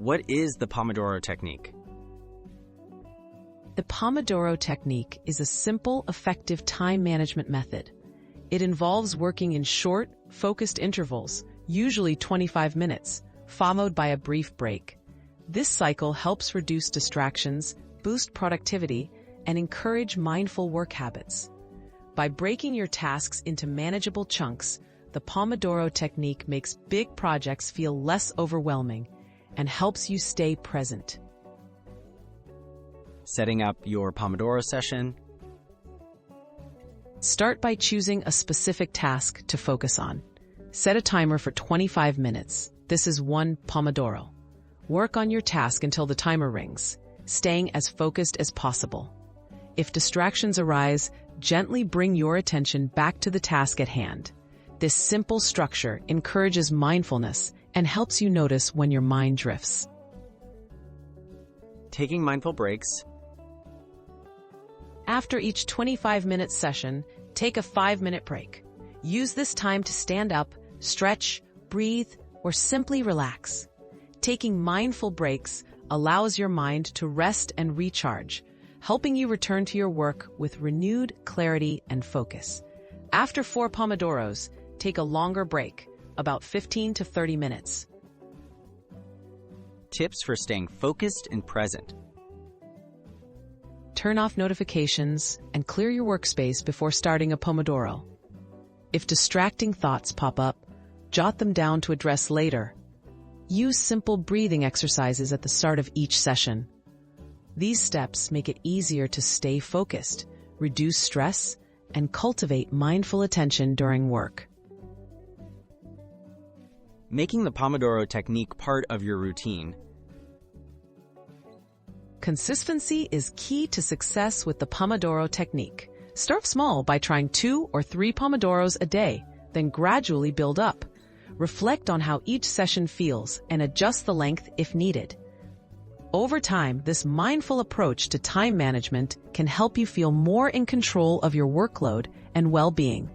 What is the Pomodoro Technique? The Pomodoro Technique is a simple, effective time management method. It involves working in short, focused intervals, usually 25 minutes, followed by a brief break. This cycle helps reduce distractions, boost productivity, and encourage mindful work habits. By breaking your tasks into manageable chunks, the Pomodoro Technique makes big projects feel less overwhelming and helps you stay present. Setting up your Pomodoro session. Start by choosing a specific task to focus on. Set a timer for 25 minutes. This is 1 Pomodoro. Work on your task until the timer rings, staying as focused as possible. If distractions arise, gently bring your attention back to the task at hand. This simple structure encourages mindfulness and helps you notice when your mind drifts. Taking mindful breaks. After each 25-minute session, take a 5-minute break. Use this time to stand up, stretch, breathe, or simply relax. Taking mindful breaks allows your mind to rest and recharge, helping you return to your work with renewed clarity and focus. After 4 Pomodoros, take a longer break, about 15 to 30 minutes. Tips for staying focused and present. Turn off notifications and clear your workspace before starting a Pomodoro. If distracting thoughts pop up, jot them down to address later. Use simple breathing exercises at the start of each session. These steps make it easier to stay focused, reduce stress, and cultivate mindful attention during work. Making the Pomodoro Technique part of your routine. Consistency is key to success with the Pomodoro Technique. Start small by trying 2 or 3 Pomodoros a day, then gradually build up. Reflect on how each session feels and adjust the length if needed. Over time, this mindful approach to time management can help you feel more in control of your workload and well-being.